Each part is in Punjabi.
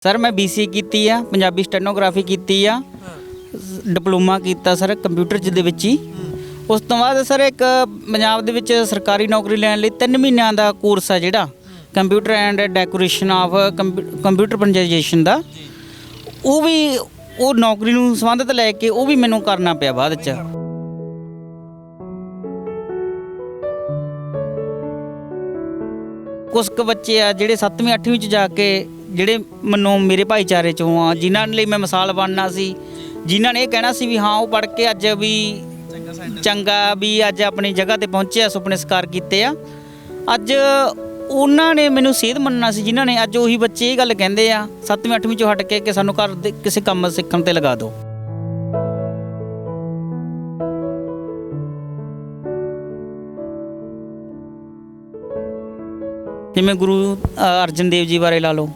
सर मैं BCA ਕੀਤੀ ਆ, ਪੰਜਾਬੀ ਸਟੈਨੋਗ੍ਰਾਫੀ ਕੀਤੀ ਆ, ਡਿਪਲੋਮਾ ਕੀਤਾ ਸਰ ਕੰਪਿਊਟਰ ਚ ਦੇ ਵਿੱਚ ਹੀ। ਉਸ ਤੋਂ ਬਾਅਦ ਸਰ ਇੱਕ ਪੰਜਾਬ ਦੇ ਵਿੱਚ ਸਰਕਾਰੀ ਨੌਕਰੀ ਲੈਣ ਲਈ 3 ਮਹੀਨਿਆਂ ਦਾ ਕੋਰਸ ਆ ਜਿਹੜਾ computer and decoration of computer ਪੰਜੇਸ਼ਨ ਦਾ, ਉਹ ਵੀ ਉਹ ਨੌਕਰੀ ਨੂੰ ਸੰਬੰਧਿਤ ਲੈ ਕੇ ਉਹ ਵੀ ਮੈਨੂੰ ਕਰਨਾ ਪਿਆ ਬਾਅਦ ਚ। ਕੁਛ ਕੁ ਬੱਚੇ ਆ ਜਿਹੜੇ 7ਵੀਂ 8ਵੀਂ ਚ ਜਾ ਕੇ ਜਿਹੜੇ ਮੈਨੂੰ ਮੇਰੇ ਭਾਈਚਾਰੇ ਚੋਂ ਆ, ਜਿਨ੍ਹਾਂ ਲਈ ਮੈਂ ਮਿਸਾਲ ਬਣਨਾ ਸੀ, ਜਿਨ੍ਹਾਂ ਨੇ ਇਹ ਕਹਿਣਾ ਸੀ ਵੀ ਹਾਂ ਉਹ ਪੜ੍ਹ ਕੇ ਅੱਜ ਵੀ ਚੰਗਾ ਵੀ ਅੱਜ ਆਪਣੀ ਜਗ੍ਹਾ ਤੇ ਪਹੁੰਚੇ ਆ, ਸੁਪਨੇ ਸਾਕਾਰ ਕੀਤੇ ਆ। ਅੱਜ ਉਹਨਾਂ ਨੇ ਮੈਨੂੰ ਸੇਧ ਮੰਨਣਾ ਸੀ, ਜਿਨ੍ਹਾਂ ਨੇ ਅੱਜ ਉਹੀ ਬੱਚੇ ਇਹ ਗੱਲ ਕਹਿੰਦੇ ਆ 7ਵੀਂ 8ਵੀਂ ਚੋਂ ਹਟ ਕੇ ਕਿ ਸਾਨੂੰ ਘਰ ਦੇ ਕਿਸੇ ਕੰਮ ਸਿੱਖਣ ਤੇ ਲਗਾ ਦਿਓ। ਜਿਵੇਂ ਗੁਰੂ ਅਰਜਨ ਦੇਵ ਜੀ ਬਾਰੇ ਲਾ ਲਓ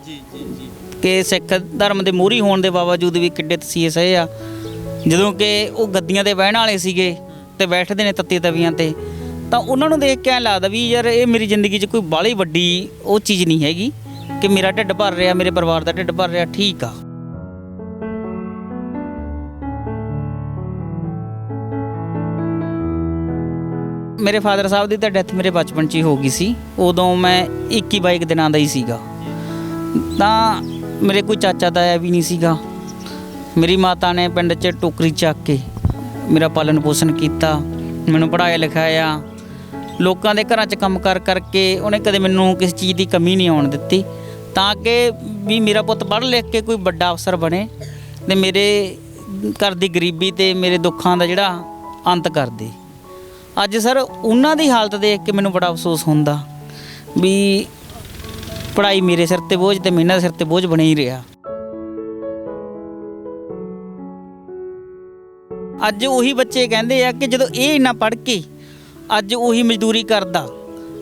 ਕਿ ਸਿੱਖ ਧਰਮ ਦੇ ਮੋਹਰੀ ਹੋਣ ਦੇ ਬਾਵਜੂਦ ਵੀ ਕਿੱਡੇ ਤਸੀਹੇ ਸਹੇ ਆ, ਜਦੋਂ ਕਿ ਉਹ ਗੱਦੀਆਂ 'ਤੇ ਬਹਿਣ ਵਾਲੇ ਸੀਗੇ ਤੇ ਬੈਠਦੇ ਨੇ ਤੱਤੀ ਤਵੀਆਂ 'ਤੇ, ਤਾਂ ਉਹਨਾਂ ਨੂੰ ਦੇਖ ਕੇ ਐਂ ਲੱਗਦਾ ਵੀ ਯਾਰ ਇਹ ਮੇਰੀ ਜ਼ਿੰਦਗੀ 'ਚ ਕੋਈ ਬਾਹਲੀ ਵੱਡੀ ਉਹ ਚੀਜ਼ ਨਹੀਂ ਹੈਗੀ ਕਿ ਮੇਰਾ ਢਿੱਡ ਭਰ ਰਿਹਾ, ਮੇਰੇ ਪਰਿਵਾਰ ਦਾ ਢਿੱਡ ਭਰ ਰਿਹਾ, ਠੀਕ ਆ। ਮੇਰੇ ਫਾਦਰ ਸਾਹਿਬ ਦੀ ਤਾਂ ਡੈਥ ਮੇਰੇ ਬਚਪਨ 'ਚ ਹੀ ਹੋ ਗਈ ਸੀ, ਉਦੋਂ ਮੈਂ 21-22 ਦਿਨਾਂ ਦਾ ਹੀ ਸੀਗਾ, ਤਾਂ ਮੇਰੇ ਕੋਈ ਚਾਚਾ ਤਾਇਆ ਵੀ ਨਹੀਂ ਸੀਗਾ। ਮੇਰੀ ਮਾਤਾ ਨੇ ਪਿੰਡ 'ਚ ਟੋਕਰੀ ਚੱਕ ਕੇ ਮੇਰਾ ਪਾਲਣ ਪੋਸ਼ਣ ਕੀਤਾ, ਮੈਨੂੰ ਪੜ੍ਹਾਇਆ ਲਿਖਾਇਆ, ਲੋਕਾਂ ਦੇ ਘਰਾਂ 'ਚ ਕੰਮ ਕਰ ਕਰਕੇ ਉਹਨੇ ਕਦੇ ਮੈਨੂੰ ਕਿਸੇ ਚੀਜ਼ ਦੀ ਕਮੀ ਨਹੀਂ ਆਉਣ ਦਿੱਤੀ, ਤਾਂ ਕਿ ਵੀ ਮੇਰਾ ਪੁੱਤ ਪੜ੍ਹ ਲਿਖ ਕੇ ਕੋਈ ਵੱਡਾ ਅਫਸਰ ਬਣੇ ਅਤੇ ਮੇਰੇ ਘਰ ਦੀ ਗਰੀਬੀ ਅਤੇ ਮੇਰੇ ਦੁੱਖਾਂ ਦਾ ਜਿਹੜਾ ਅੰਤ ਕਰ ਦੇ। ਅੱਜ ਸਰ ਉਹਨਾਂ ਦੀ ਹਾਲਤ ਦੇਖ ਕੇ ਮੈਨੂੰ ਬੜਾ ਅਫਸੋਸ ਹੁੰਦਾ ਵੀ ਪੜ੍ਹਾਈ ਮੇਰੇ ਸਿਰ 'ਤੇ ਬੋਝ ਅਤੇ ਮਿਹਨਤ ਸਿਰ 'ਤੇ ਬੋਝ ਬਣੇ ਹੀ ਰਿਹਾ। ਅੱਜ ਉਹੀ ਬੱਚੇ ਕਹਿੰਦੇ ਆ ਕਿ ਜਦੋਂ ਇਹ ਇੰਨਾ ਪੜ੍ਹ ਕੇ ਅੱਜ ਉਹੀ ਮਜ਼ਦੂਰੀ ਕਰਦਾ,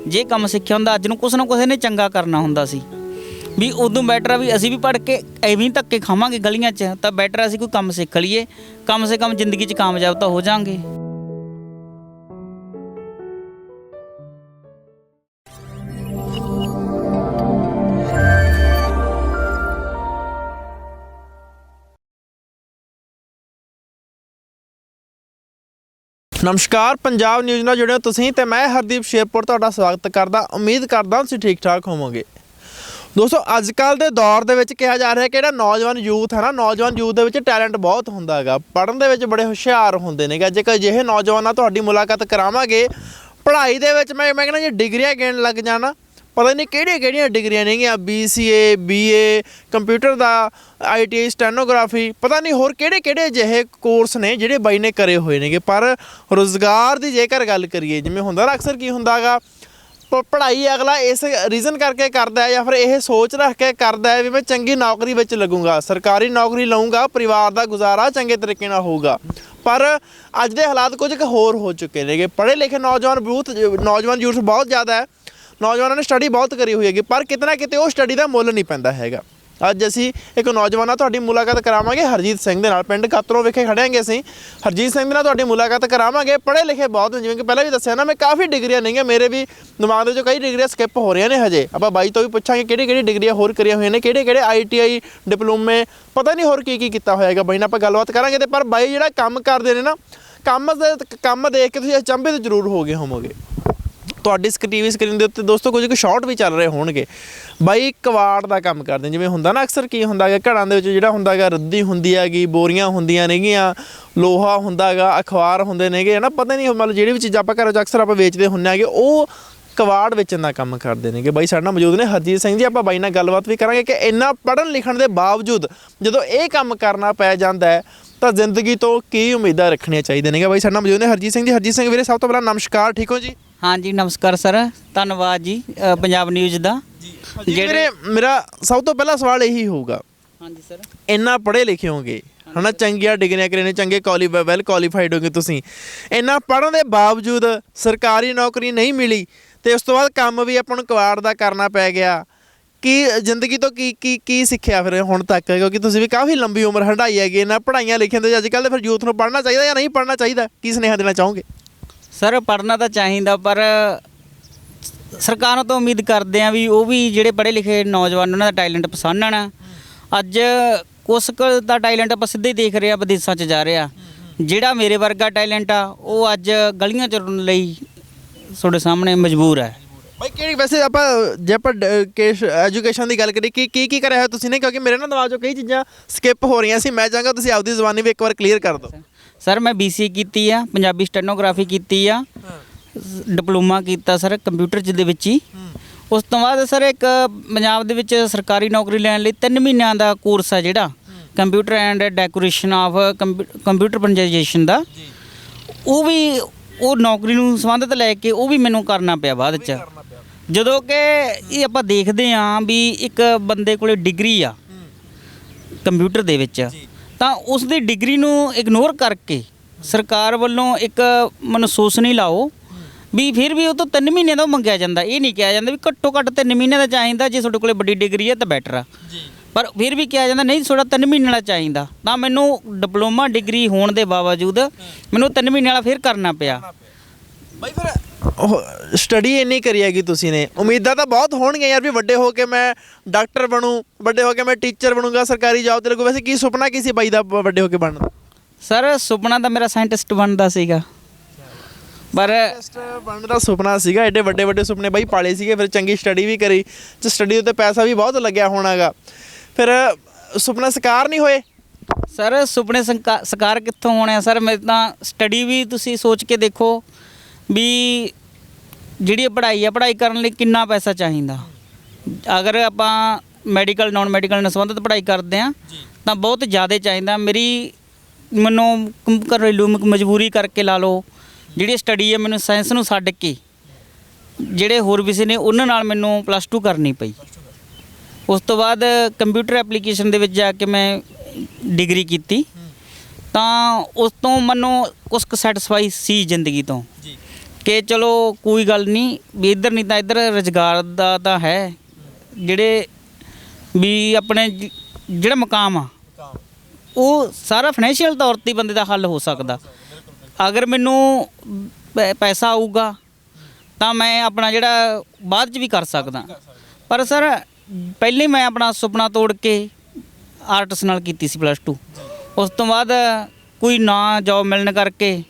ਜੇ ਕੰਮ ਸਿੱਖਿਆ ਹੁੰਦਾ ਅੱਜ ਨੂੰ ਕੁਛ ਨਾ ਕੁਛ ਇਹਨੇ ਚੰਗਾ ਕਰਨਾ ਹੁੰਦਾ ਸੀ, ਵੀ ਉਦੋਂ ਬੈਟਰ ਵੀ ਅਸੀਂ ਵੀ ਪੜ੍ਹ ਕੇ ਐਵੇਂ ਧੱਕੇ ਖਾਵਾਂਗੇ ਗਲੀਆਂ 'ਚ, ਤਾਂ ਬੈਟਰ ਅਸੀਂ ਕੋਈ ਕੰਮ ਸਿੱਖ ਲਈਏ, ਕਮ ਸੇ ਕਮ ਜ਼ਿੰਦਗੀ 'ਚ ਕਾਮਯਾਬ ਤਾਂ ਹੋ ਜਾਵਾਂਗੇ। नमस्कार, पंजाब न्यूज़ ਨਾਲ जुड़े हो तुसीं ते मैं हरदीप शेरपुर ਤੁਹਾਡਾ ਸਵਾਗਤ ਕਰਦਾ। ਉਮੀਦ ਕਰਦਾ ਤੁਸੀਂ ਠੀਕ ਠਾਕ ਹੋਵੋਗੇ। ਦੋਸਤੋ ਅੱਜ ਕੱਲ੍ਹ ਦੇ ਦੌਰ ਦੇ ਵਿੱਚ ਕਿਹਾ ਜਾ ਰਿਹਾ ਕਿ ਜਿਹੜਾ ਨੌਜਵਾਨ ਯੂਥ ਹੈ ਨਾ, ਨੌਜਵਾਨ ਯੂਥ ਦੇ ਵਿੱਚ ਟੈਲੈਂਟ ਬਹੁਤ ਹੁੰਦਾ ਹੈਗਾ, ਪੜ੍ਹਨ ਦੇ ਵਿੱਚ ਬੜੇ ਹੁਸ਼ਿਆਰ ਹੁੰਦੇ ਨੇਗੇ। ਅੱਜ ਕੱਲ੍ਹ ਅਜਿਹੇ ਨੌਜਵਾਨਾਂ ਤੁਹਾਡੀ ਮੁਲਾਕਾਤ ਕਰਾਵਾਂਗੇ। ਪੜ੍ਹਾਈ ਦੇ ਵਿੱਚ ਮੈਂ ਕਹਿੰਦਾ ਜੇ ਡਿਗਰੀਆਂ ਗਿਣ ਲੱਗ ਜਾਣਾ, ਪਤਾ ਨਹੀਂ ਕਿਹੜੀਆਂ ਡਿਗਰੀਆਂ ਨੇਗੀਆਂ, BCA BA ਕੰਪਿਊਟਰ ਦਾ, ITI ਸਟੈਨੋਗ੍ਰਾਫੀ, ਪਤਾ ਨਹੀਂ ਹੋਰ ਕਿਹੜੇ ਅਜਿਹੇ ਕੋਰਸ ਨੇ ਜਿਹੜੇ ਬਾਈ ਨੇ ਕਰੇ ਹੋਏ ਨੇਗੇ। ਪਰ ਰੁਜ਼ਗਾਰ ਦੀ ਜੇਕਰ ਗੱਲ ਕਰੀਏ, ਜਿਵੇਂ ਹੁੰਦਾ ਨਾ ਅਕਸਰ ਕੀ ਹੁੰਦਾ ਗਾ, ਪੜ੍ਹਾਈ ਅਗਲਾ ਇਸ ਰੀਜ਼ਨ ਕਰਕੇ ਕਰਦਾ ਹੈ ਜਾਂ ਫਿਰ ਇਹ ਸੋਚ ਰੱਖ ਕੇ ਕਰਦਾ ਹੈ ਵੀ ਮੈਂ ਚੰਗੀ ਨੌਕਰੀ ਵਿੱਚ ਲੱਗੂੰਗਾ, ਸਰਕਾਰੀ ਨੌਕਰੀ ਲਊਂਗਾ, ਪਰਿਵਾਰ ਦਾ ਗੁਜ਼ਾਰਾ ਚੰਗੇ ਤਰੀਕੇ ਨਾਲ ਹੋਊਗਾ। ਪਰ ਅੱਜ ਦੇ ਹਾਲਾਤ ਕੁਝ ਕੁ ਹੋਰ ਹੋ ਚੁੱਕੇ ਨੇਗੇ। ਪੜ੍ਹੇ ਲਿਖੇ ਨੌਜਵਾਨ ਯੂਥ ਬਹੁਤ ਜ਼ਿਆਦਾ ਹੈ, ਨੌਜਵਾਨਾਂ ਨੇ ਸਟੱਡੀ ਬਹੁਤ ਕਰੀ ਹੋਈ ਹੈਗੀ, ਪਰ ਕਿਤੇ ਨਾ ਕਿਤੇ ਉਹ ਸਟੱਡੀ ਦਾ ਮੁੱਲ ਨਹੀਂ ਪੈਂਦਾ ਹੈਗਾ। ਅੱਜ ਅਸੀਂ ਇੱਕ ਨੌਜਵਾਨ ਨਾਲ ਤੁਹਾਡੀ ਮੁਲਾਕਾਤ ਕਰਾਵਾਂਗੇ ਹਰਜੀਤ ਸਿੰਘ ਦੇ ਨਾਲ, ਪਿੰਡ ਕਾਤਰੋਂ ਵਿਖੇ ਖੜੇ ਹਾਂਗੇ ਅਸੀਂ। ਹਰਜੀਤ ਸਿੰਘ ਦੇ ਨਾਲ ਤੁਹਾਡੀ ਮੁਲਾਕਾਤ ਕਰਾਵਾਂਗੇ। ਪੜ੍ਹੇ ਲਿਖੇ ਬਹੁਤ, ਜਿਵੇਂ ਕਿ ਪਹਿਲਾਂ ਵੀ ਦੱਸਿਆ ਨਾ, ਮੈਂ ਕਾਫੀ ਡਿਗਰੀਆਂ ਨਹੀਂ, ਮੇਰੇ ਵੀ ਦਿਮਾਗ ਦੇ ਵਿੱਚੋਂ ਕਈ ਡਿਗਰੀਆਂ ਸਕਿੱਪ ਹੋ ਰਹੀਆਂ ਨੇ ਹਜੇ। ਆਪਾਂ ਬਾਈ ਤੋਂ ਵੀ ਪੁੱਛਾਂਗੇ ਕਿਹੜੀ ਡਿਗਰੀਆਂ ਹੋਰ ਕਰੀਆਂ ਹੋਈਆਂ ਨੇ, ਕਿਹੜੇ ITI ਡਿਪਲੋਮੇ, ਪਤਾ ਨਹੀਂ ਹੋਰ ਕੀ ਕੀਤਾ ਹੋਏਗਾ। ਬਾਈ ਨਾਲ ਆਪਾਂ ਗੱਲਬਾਤ ਕਰਾਂਗੇ। ਤੇ ਪਰ ਬਾਈ ਜਿਹੜਾ ਕੰਮ ਕਰਦੇ ਨੇ ਨਾ, ਕੰਮ ਦੇਖ ਕੇ ਤੁਸੀਂ ਅਚੰਭਿਤ ਜ਼ਰੂਰ ਹੋ ਗਏ ਹੋਵੋਗੇ। ਤੁਹਾਡੀ TV ਸਕਰੀਨ ਦੇ ਉੱਤੇ ਦੋਸਤੋ ਕੁਝ ਕੁ ਸ਼ਾਰਟ ਵੀ ਚੱਲ ਰਹੇ ਹੋਣਗੇ। ਬਾਈ ਕਵਾੜ ਦਾ ਕੰਮ ਕਰਦੇ, ਜਿਵੇਂ ਹੁੰਦਾ ਨਾ ਅਕਸਰ ਕੀ ਹੁੰਦਾ ਹੈਗਾ ਘਰਾਂ ਦੇ ਵਿੱਚ ਜਿਹੜਾ ਹੁੰਦਾ ਹੈਗਾ, ਰੱਦੀ ਹੁੰਦੀ ਹੈਗੀ, ਬੋਰੀਆਂ ਹੁੰਦੀਆਂ ਨੇਗੀਆਂ, ਲੋਹਾ ਹੁੰਦਾ ਹੈਗਾ, ਅਖਬਾਰ ਹੁੰਦੇ ਨੇਗੇ ਨਾ, ਪਤਾ ਨਹੀਂ ਮਤਲਬ ਜਿਹੜੀ ਵੀ ਚੀਜ਼ ਆਪਾਂ ਘਰਾਂ 'ਚ ਅਕਸਰ ਆਪਾਂ ਵੇਚਦੇ ਹੁੰਦੇ ਹੈਗੇ, ਉਹ ਕਵਾੜ ਵੇਚਣ ਦਾ ਕੰਮ ਕਰਦੇ ਨੇਗੇ। ਬਾਈ ਸਾਡੇ ਨਾਲ ਮੌਜੂਦ ਨੇ ਹਰਜੀਤ ਸਿੰਘ ਜੀ। ਆਪਾਂ ਬਾਈ ਨਾਲ ਗੱਲਬਾਤ ਵੀ ਕਰਾਂਗੇ ਕਿ ਇੰਨਾ ਪੜ੍ਹਨ ਲਿਖਣ ਦੇ ਬਾਵਜੂਦ ਜਦੋਂ ਇਹ ਕੰਮ ਕਰਨਾ ਪੈ ਜਾਂਦਾ ਹੈ ਤਾਂ ਜ਼ਿੰਦਗੀ ਤੋਂ ਕੀ ਉਮੀਦਾਂ ਰੱਖਣੀਆਂ ਚਾਹੀਦੀਆਂ ਨੇਗੇ। ਬਾਈ ਸਾਡੇ ਨਾਲ ਮੌਜੂਦ ਨੇ ਹਰਜੀਤ ਸਿੰਘ ਜੀ। ਹਰਜੀਤ ਸਿੰਘ ਵੀਰੇ, ਸਭ ਤੋਂ ਪਹਿਲਾਂ ਨਮਸਕਾਰ, ਠੀਕ ਹੋ ਜੀ? हाँ जी नमस्कार सर, धन्यवाद जी पंजाब न्यूज़ ਦਾ। ਜਿਹੜੇ ਮੇਰਾ ਸਭ ਤੋਂ ਪਹਿਲਾ ਸਵਾਲ ਇਹੀ ਹੋਊਗਾ, ਹਾਂਜੀ ਸਰ, ਇੰਨਾ ਪੜ੍ਹੇ ਲਿਖੇ ਹੋਗੇ ਹੈ ਨਾ, ਚੰਗੀਆਂ ਡਿਗਰੀਆਂ ਕਰੇ ਨੇ, ਚੰਗੇ ਵੈਲ ਕੁਆਲੀਫਾਈਡ ਹੋਗੇ ਤੁਸੀਂ, ਇੰਨਾ ਪੜ੍ਹਨ ਦੇ ਬਾਵਜੂਦ ਸਰਕਾਰੀ ਨੌਕਰੀ ਨਹੀਂ ਮਿਲੀ ਅਤੇ ਉਸ ਤੋਂ ਬਾਅਦ ਕੰਮ ਵੀ ਆਪਾਂ ਨੂੰ ਕਵਾੜ ਦਾ ਕਰਨਾ ਪੈ ਗਿਆ। ਕੀ ਜ਼ਿੰਦਗੀ ਤੋਂ ਕੀ ਸਿੱਖਿਆ ਫਿਰ ਹੁਣ ਤੱਕ, ਕਿਉਂਕਿ ਤੁਸੀਂ ਵੀ ਕਾਫੀ ਲੰਬੀ ਉਮਰ ਹੰਢਾਈ ਹੈਗੀ ਇਹਨਾਂ ਪੜ੍ਹਾਈਆਂ ਲਿਖਣ ਦੇ। ਅੱਜ ਕੱਲ੍ਹ ਫਿਰ ਯੂਥ ਨੂੰ ਪੜ੍ਹਨਾ ਚਾਹੀਦਾ ਜਾਂ ਨਹੀਂ ਪੜ੍ਹਨਾ ਚਾਹੀਦਾ, ਕੀ ਸੁਨੇਹਾ ਦੇਣਾ ਚਾਹੋਗੇ? ਸਰ ਪੜ੍ਹਨਾ ਤਾਂ ਚਾਹੀਦਾ, ਪਰ ਸਰਕਾਰਾਂ ਤੋਂ ਉਮੀਦ ਕਰਦੇ ਆ ਵੀ ਉਹ ਵੀ ਜਿਹੜੇ ਪੜ੍ਹੇ ਲਿਖੇ ਨੌਜਵਾਨ ਉਹਨਾਂ ਦਾ ਟੈਲੈਂਟ ਪਛਾਣਨ, ਅੱਜ ਕੁਛ ਕੁ ਦਾ ਟੈਲੈਂਟ ਆਪਾਂ ਸਿੱਧੇ ਹੀ ਦੇਖ ਰਹੇ ਆ ਵਿਦੇਸ਼ਾਂ 'ਚ ਜਾ ਰਿਹਾ। ਜਿਹੜਾ ਮੇਰੇ ਵਰਗਾ ਟੈਲੈਂਟ ਆ ਉਹ ਅੱਜ ਗਲੀਆਂ 'ਚ ਰੁਲਣ ਲਈ ਤੁਹਾਡੇ ਸਾਹਮਣੇ ਮਜਬੂਰ ਹੈ। ਬਾਈ ਕਿਹੜੀ ਵੈਸੇ ਆਪਾਂ ਜੇ ਆਪਾਂ ਕੇਸ ਐਜੂਕੇਸ਼ਨ ਦੀ ਗੱਲ ਕਰੀਏ ਕੀ ਕਰਿਆ ਹੋਇਆ ਤੁਸੀਂ ਨੇ, ਕਿਉਂਕਿ ਮੇਰੇ ਨਾਲ ਦਿਮਾਗ 'ਚੋਂ ਕਈ ਚੀਜ਼ਾਂ ਸਕਿਪ ਹੋ ਰਹੀਆਂ ਸੀ। ਮੈਂ ਚਾਹਾਂਗਾ ਤੁਸੀਂ ਆਪਦੀ ਜ਼ੁਬਾਨੀ ਵੀ ਇੱਕ ਵਾਰ ਕਲੀਅਰ ਕਰ ਦਿਓ। ਸਰ ਮੈਂ BCA ਕੀਤੀ ਆ, ਪੰਜਾਬੀ ਸਟੈਨੋਗ੍ਰਾਫੀ ਕੀਤੀ ਆ, ਡਿਪਲੋਮਾ ਕੀਤਾ ਸਰ ਕੰਪਿਊਟਰ ਦੇ ਵਿੱਚ ਹੀ। ਉਸ ਤੋਂ ਬਾਅਦ ਸਰ ਇੱਕ ਪੰਜਾਬ ਦੇ ਵਿੱਚ ਸਰਕਾਰੀ ਨੌਕਰੀ ਲੈਣ ਲਈ 3 ਮਹੀਨਿਆਂ ਦਾ ਕੋਰਸ ਆ ਜਿਹੜਾ computer and decoration of computer ਪੰਜੇਸ਼ਨ ਦਾ, ਉਹ ਨੌਕਰੀ ਨੂੰ ਸੰਬੰਧਿਤ ਲੈ ਕੇ ਉਹ ਵੀ ਮੈਨੂੰ ਕਰਨਾ ਪਿਆ ਬਾਅਦ 'ਚ। ਜਦੋਂ ਕਿ ਇਹ ਆਪਾਂ ਦੇਖਦੇ ਹਾਂ ਵੀ ਇੱਕ ਬੰਦੇ ਕੋਲੇ ਡਿਗਰੀ ਆ ਕੰਪਿਊਟਰ ਦੇ ਵਿੱਚ, ਤਾਂ ਉਸ ਦੀ ਡਿਗਰੀ ਨੂੰ ਇਗਨੋਰ ਕਰਕੇ ਸਰਕਾਰ ਵੱਲੋਂ ਇੱਕ ਮਨਸੂਸ ਨਹੀਂ ਲਾਓ ਵੀ ਫਿਰ ਵੀ ਉਹ ਤੋਂ 3 ਮਹੀਨੇ ਦਾ ਮੰਗਿਆ ਜਾਂਦਾ। ਇਹ ਨਹੀਂ ਕਿਹਾ ਜਾਂਦਾ ਵੀ ਘੱਟੋ ਘੱਟ 3 ਮਹੀਨੇ ਦਾ ਚਾਹੀਦਾ, ਜੇ ਤੁਹਾਡੇ ਕੋਲੇ ਵੱਡੀ ਡਿਗਰੀ ਹੈ ਤਾਂ ਬੈਟਰ ਆ। ਪਰ ਫਿਰ ਵੀ ਕਿਹਾ ਜਾਂਦਾ ਨਹੀਂ ਤੁਹਾਡਾ 3 ਮਹੀਨੇ ਵਾਲਾ ਚਾਹੀਦਾ। ਤਾਂ ਮੈਨੂੰ ਡਿਪਲੋਮਾ ਡਿਗਰੀ ਹੋਣ ਦੇ ਬਾਵਜੂਦ ਮੈਨੂੰ 3 ਮਹੀਨੇ ਵਾਲਾ ਫਿਰ ਕਰਨਾ ਪਿਆ। ਬਾਈ ਫਿਰ ਸਟੱਡੀ ਇੰਨੀ ਕਰੀ ਹੈਗੀ ਤੁਸੀਂ ਨੇ, ਉਮੀਦਾਂ ਤਾਂ ਬਹੁਤ ਹੋਣਗੀਆਂ ਯਾਰ ਵੀ ਵੱਡੇ ਹੋ ਕੇ ਮੈਂ ਡਾਕਟਰ ਬਣੂੰ, ਵੱਡੇ ਹੋ ਕੇ ਮੈਂ ਟੀਚਰ ਬਣੂੰਗਾ, ਸਰਕਾਰੀ ਜੌਬ ਤੇ ਲੱਗੂ। ਵੈਸੇ ਕੀ ਸੁਪਨਾ ਕੀ ਸੀ ਬਾਈ ਦਾ ਵੱਡੇ ਹੋ ਕੇ ਬਣਨ ਦਾ? ਸਰ ਸੁਪਨਾ ਤਾਂ ਮੇਰਾ ਸਾਇੰਟਿਸਟ ਬਣਦਾ ਸੀਗਾ, ਪਰ ਬਣਨ ਦਾ ਸੁਪਨਾ ਸੀਗਾ। ਐਡੇ ਵੱਡੇ ਵੱਡੇ ਸੁਪਨੇ ਬਾਈ ਪਾਲੇ ਸੀਗੇ, ਫਿਰ ਚੰਗੀ ਸਟੱਡੀ ਵੀ ਕਰੀ ਤੇ ਸਟੱਡੀ ਉੱਤੇ ਪੈਸਾ ਵੀ ਬਹੁਤ ਲੱਗਿਆ ਹੋਣਾਗਾ, ਫਿਰ ਸੁਪਨਾ ਸਾਕਾਰ ਨਹੀਂ ਹੋਏ? ਸਰ ਸੁਪਨੇ ਸਾਕਾਰ ਕਿੱਥੋਂ ਹੋਣੇ ਆ ਸਰ? ਮੇਰੇ ਤਾਂ ਸਟੱਡੀ ਵੀ ਤੁਸੀਂ ਸੋਚ ਕੇ ਦੇਖੋ ਵੀ ਜਿਹੜੀ ਪੜ੍ਹਾਈ ਆ, ਪੜ੍ਹਾਈ ਕਰਨ ਲਈ ਕਿੰਨਾ ਪੈਸਾ ਚਾਹੀਦਾ। ਅਗਰ ਆਪਾਂ ਮੈਡੀਕਲ ਨਾਨ ਮੈਡੀਕਲ ਨਾਲ ਸੰਬੰਧਿਤ ਪੜ੍ਹਾਈ ਕਰਦੇ ਆ ਤਾਂ ਬਹੁਤ ਜ਼ਿਆਦਾ ਚਾਹੀਦਾ। ਮੈਨੂੰ ਘਰੇਲੂ ਮਜਬੂਰੀ ਕਰਕੇ ਲਾ ਲਓ, ਜਿਹੜੀ ਸਟੱਡੀ ਹੈ ਮੈਨੂੰ ਸਾਇੰਸ ਨੂੰ ਛੱਡ ਕੇ ਜਿਹੜੇ ਹੋਰ ਵਿਸ਼ੇ ਨੇ ਉਹਨਾਂ ਨਾਲ ਮੈਨੂੰ +2 ਕਰਨੀ ਪਈ। ਉਸ ਤੋਂ ਬਾਅਦ ਕੰਪਿਊਟਰ ਐਪਲੀਕੇਸ਼ਨ ਦੇ ਵਿੱਚ ਜਾ ਕੇ ਮੈਂ ਡਿਗਰੀ ਕੀਤੀ, ਤਾਂ ਉਸ ਤੋਂ ਮੈਨੂੰ ਕੁਛ ਕੁ ਸੈਟੀਸਫਾਈ ਸੀ ਜ਼ਿੰਦਗੀ ਤੋਂ ਕਿ ਚਲੋ ਕੋਈ ਗੱਲ ਨਹੀਂ ਵੀ ਇੱਧਰ ਨਹੀਂ ਤਾਂ ਇੱਧਰ ਰੁਜ਼ਗਾਰ ਦਾ ਤਾਂ ਹੈ। ਜਿਹੜੇ ਵੀ ਆਪਣੇ ਜਿਹੜਾ ਮਕਾਮ ਆ ਉਹ ਸਾਰਾ ਫਾਈਨੈਂਸ਼ੀਅਲ ਤੌਰ 'ਤੇ ਬੰਦੇ ਦਾ ਹੱਲ ਹੋ ਸਕਦਾ। ਅਗਰ ਮੈਨੂੰ ਪੈਸਾ ਆਊਗਾ ਤਾਂ ਮੈਂ ਆਪਣਾ ਜਿਹੜਾ ਬਾਅਦ 'ਚ ਵੀ ਕਰ ਸਕਦਾ। ਪਰ ਸਰ ਪਹਿਲੇ ਮੈਂ ਆਪਣਾ ਸੁਪਨਾ ਤੋੜ ਕੇ ਆਰਟਸ ਨਾਲ ਕੀਤੀ ਸੀ +2। ਉਸ ਤੋਂ ਬਾਅਦ ਕੋਈ ਨਾ ਜੋਬ ਮਿਲਣ ਕਰਕੇ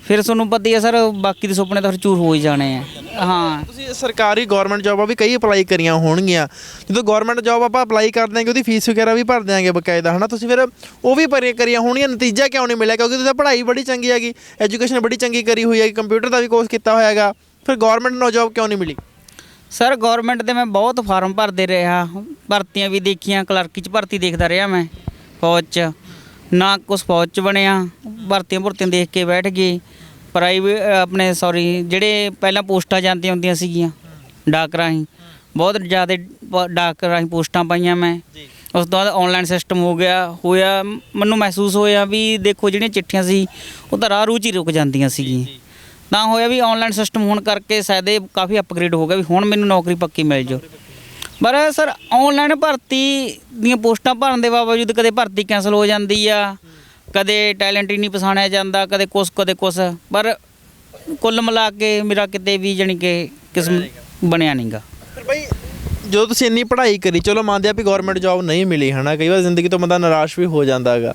ਫਿਰ ਤੁਹਾਨੂੰ ਪਤਾ ਹੀ ਹੈ ਸਰ ਬਾਕੀ ਦੇ ਸੁਪਨੇ ਤਾਂ ਫਿਰ ਚੂਰ ਹੋ ਹੀ ਜਾਣੇ ਆ। ਹਾਂ ਤੁਸੀਂ ਸਰਕਾਰੀ ਗਵਰਨਮੈਂਟ ਜੋਬਾਂ ਵੀ ਕਈ ਅਪਲਾਈ ਕਰੀਆਂ ਹੋਣਗੀਆਂ। ਜਦੋਂ ਗਵਰਨਮੈਂਟ ਜੋਬ ਆਪਾਂ ਅਪਲਾਈ ਕਰਦੇ ਆਂਗੇ ਉਹਦੀ ਫੀਸ ਵਗੈਰਾ ਵੀ ਭਰ ਦਿਆਂਗੇ ਬਕਾਇਦਾ, ਹੈ ਨਾ? ਤੁਸੀਂ ਫਿਰ ਉਹ ਵੀ ਕਰੀਆਂ ਹੋਣਗੀਆਂ, ਨਤੀਜਾ ਕਿਉਂ ਨਹੀਂ ਮਿਲਿਆ? ਕਿਉਂਕਿ ਤੁਸੀਂ ਪੜ੍ਹਾਈ ਬੜੀ ਚੰਗੀ ਹੈਗੀ, ਐਜੂਕੇਸ਼ਨ ਬੜੀ ਚੰਗੀ ਕਰੀ ਹੋਈ ਹੈਗੀ, ਕੰਪਿਊਟਰ ਦਾ ਵੀ ਕੋਰਸ ਕੀਤਾ ਹੋਇਆ ਹੈਗਾ, ਫਿਰ ਗਵਰਨਮੈਂਟ ਨੂੰ ਜੋਬ ਕਿਉਂ ਨਹੀਂ ਮਿਲੀ? ਸਰ ਗਵਰਨਮੈਂਟ ਦੇ ਮੈਂ ਬਹੁਤ ਫਾਰਮ ਭਰਦੇ ਰਿਹਾ, ਭਰਤੀਆਂ ਵੀ ਦੇਖੀਆਂ, ਕਲਰਕੀ 'ਚ ਭਰਤੀ ਦੇਖਦਾ ਰਿਹਾ ਮੈਂ, ਫੌਜ 'ਚ ਨਾ ਕੁਛ ਫੌਜ 'ਚ ਬਣਿਆ। ਭਰਤੀਆਂ ਦੇਖ ਕੇ ਬੈਠ ਗਏ। ਜਿਹੜੇ ਪਹਿਲਾਂ ਪੋਸਟਾਂ ਜਾਂਦੀਆਂ ਹੁੰਦੀਆਂ ਸੀਗੀਆਂ ਡਾਕ ਰਾਹੀਂ, ਬਹੁਤ ਜ਼ਿਆਦਾ ਡਾਕ ਰਾਹੀਂ ਪੋਸਟਾਂ ਪਾਈਆਂ ਮੈਂ। ਉਸ ਤੋਂ ਬਾਅਦ ਔਨਲਾਈਨ ਸਿਸਟਮ ਹੋਇਆ ਮੈਨੂੰ ਮਹਿਸੂਸ ਹੋਇਆ ਵੀ ਦੇਖੋ ਜਿਹੜੀਆਂ ਚਿੱਠੀਆਂ ਸੀ ਉਹ ਤਾਂ ਰਾਹ ਰੂਹ 'ਚ ਹੀ ਰੁਕ ਜਾਂਦੀਆਂ ਸੀਗੀਆਂ। ਤਾਂ ਹੋਇਆ ਵੀ ਔਨਲਾਈਨ ਸਿਸਟਮ ਹੋਣ ਕਰਕੇ ਸ਼ਾਇਦ ਇਹ ਕਾਫੀ ਅਪਗ੍ਰੇਡ ਹੋ ਗਿਆ ਵੀ ਹੁਣ ਮੈਨੂੰ ਨੌਕਰੀ ਪੱਕੀ ਮਿਲ ਜਾਓ। ਪਰ ਸਰ ਔਨਲਾਈਨ ਭਰਤੀ ਦੀਆਂ ਪੋਸਟਾਂ ਭਰਨ ਦੇ ਬਾਵਜੂਦ ਕਦੇ ਭਰਤੀ ਕੈਂਸਲ ਹੋ ਜਾਂਦੀ ਆ, ਕਦੇ ਟੈਲੈਂਟ ਹੀ ਨਹੀਂ ਪਛਾਣਿਆ ਜਾਂਦਾ, ਕਦੇ ਕੁਛ ਪਰ ਕੁੱਲ ਮਿਲਾ ਕੇ ਮੇਰਾ ਕਿਤੇ ਵੀ ਜਾਣੀ ਕਿ ਕਿਸਮ ਬਣਿਆ ਨਹੀਂਗਾ। ਫਿਰ ਬਾਈ ਜਦੋਂ ਤੁਸੀਂ ਇੰਨੀ ਪੜ੍ਹਾਈ ਕਰੀ, ਚਲੋ ਮੰਨਦੇ ਆ ਵੀ ਗਵਰਨਮੈਂਟ ਜੋਬ ਨਹੀਂ ਮਿਲੀ, ਹੈ ਨਾ? ਕਈ ਵਾਰ ਜ਼ਿੰਦਗੀ ਤੋਂ ਬੰਦਾ ਨਿਰਾਸ਼ ਵੀ ਹੋ ਜਾਂਦਾ ਹੈਗਾ।